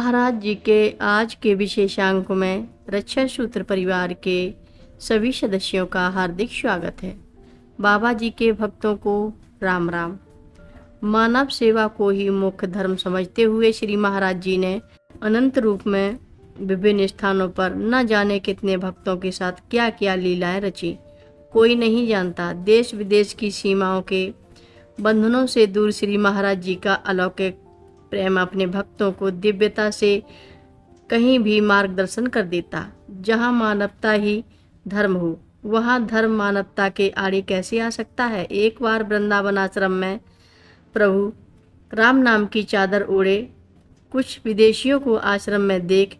महाराज जी के आज के विशेषांक में रक्षा सूत्र परिवार के सभी सदस्यों का हार्दिक स्वागत है। बाबा जी के भक्तों को राम राम। मानव सेवा को ही मुख्य धर्म समझते हुए श्री महाराज जी ने अनंत रूप में विभिन्न स्थानों पर न जाने कितने भक्तों के साथ क्या क्या लीलाएं रची, कोई नहीं जानता। देश विदेश की सीमाओं के बंधनों से दूर श्री महाराज जी का अलौकिक प्रेम अपने भक्तों को दिव्यता से कहीं भी मार्गदर्शन कर देता। जहाँ मानवता ही धर्म हो, वहाँ धर्म मानवता के आड़े कैसे आ सकता है। एक बार वृंदावन आश्रम में प्रभु राम नाम की चादर ओढ़े कुछ विदेशियों को आश्रम में देख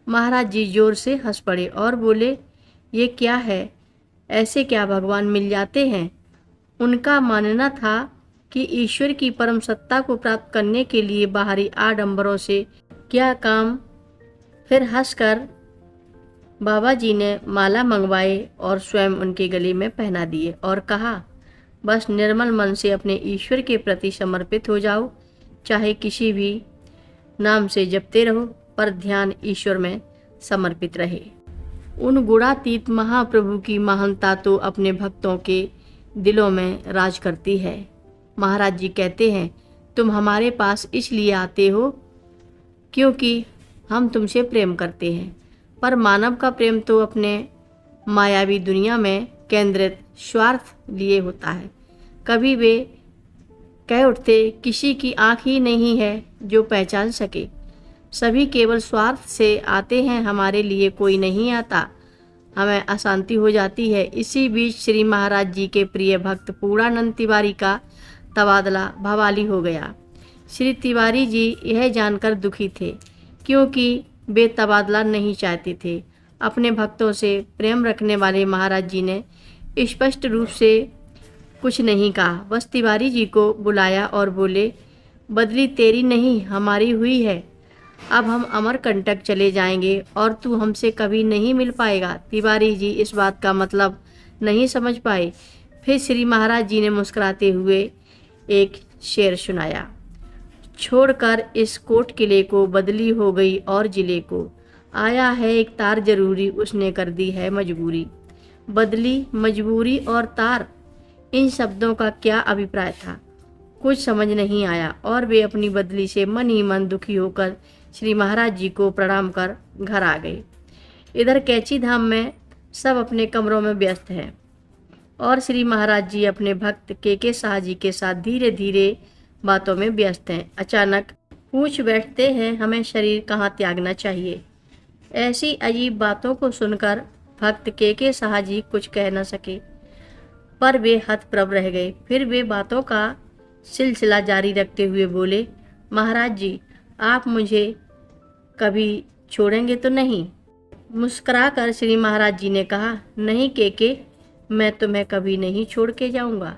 महाराज जी जोर से हंस पड़े और बोले, ये क्या है, ऐसे क्या भगवान मिल जाते हैं। उनका मानना था कि ईश्वर की परम सत्ता को प्राप्त करने के लिए बाहरी आडंबरों से क्या काम। फिर हंसकर बाबा जी ने माला मंगवाए और स्वयं उनके गले में पहना दिए और कहा, बस निर्मल मन से अपने ईश्वर के प्रति समर्पित हो जाओ, चाहे किसी भी नाम से जपते रहो, पर ध्यान ईश्वर में समर्पित रहे। उन गुणातीत महाप्रभु की महानता तो अपने भक्तों के दिलों में राज करती है। महाराज जी कहते हैं, तुम हमारे पास इसलिए आते हो क्योंकि हम तुमसे प्रेम करते हैं, पर मानव का प्रेम तो अपने मायावी दुनिया में केंद्रित स्वार्थ लिए होता है। कभी वे कह उठते, किसी की आँख ही नहीं है जो पहचान सके, सभी केवल स्वार्थ से आते हैं, हमारे लिए कोई नहीं आता। हमें अशांति हो जाती है। इसी बीच श्री महाराज जी के प्रिय भक्त पूर्णानंद तिवारी का तबादला भवाली हो गया। श्री तिवारी जी यह जानकर दुखी थे क्योंकि वे तबादला नहीं चाहते थे। अपने भक्तों से प्रेम रखने वाले महाराज जी ने स्पष्ट रूप से कुछ नहीं कहा, बस तिवारी जी को बुलाया और बोले, बदली तेरी नहीं हमारी हुई है। अब हम अमरकंटक चले जाएंगे और तू हमसे कभी नहीं मिल पाएगा। तिवारी जी इस बात का मतलब नहीं समझ पाए। फिर श्री महाराज जी ने मुस्कुराते हुए एक शेर सुनाया, छोड़कर इस कोट किले को बदली हो गई और जिले को आया है एक तार जरूरी, उसने कर दी है मजबूरी। बदली, मजबूरी और तार, इन शब्दों का क्या अभिप्राय था, कुछ समझ नहीं आया और वे अपनी बदली से मन ही मन दुखी होकर श्री महाराज जी को प्रणाम कर घर आ गए। इधर कैची धाम में सब अपने कमरों में व्यस्त हैं और श्री महाराज जी अपने भक्त के शाह जी के साथ धीरे धीरे बातों में व्यस्त हैं। अचानक पूछ बैठते हैं, हमें शरीर कहाँ त्यागना चाहिए। ऐसी अजीब बातों को सुनकर भक्त के शाह जी कुछ कह न सके, पर वे हतप्रभ रह गए। फिर वे बातों का सिलसिला जारी रखते हुए बोले, महाराज जी आप मुझे कभी छोड़ेंगे तो नहीं। मुस्कुराकर श्री महाराज जी ने कहा, नहीं के मैं तुम्हें कभी नहीं छोड़ के जाऊंगा।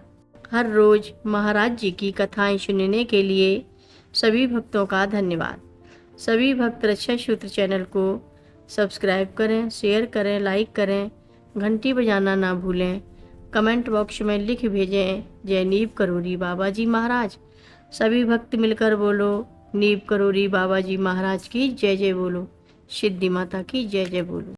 हर रोज महाराज जी की कथाएं सुनने के लिए सभी भक्तों का धन्यवाद। सभी भक्त रक्षा सूत्र चैनल को सब्सक्राइब करें, शेयर करें, लाइक करें, घंटी बजाना ना भूलें। कमेंट बॉक्स में लिख भेजें, जय नीव करोरी बाबा जी महाराज। सभी भक्त मिलकर बोलो, नीव करोरी बाबा जी महाराज की जय जय बोलो, सिद्धि माता की जय जय बोलो।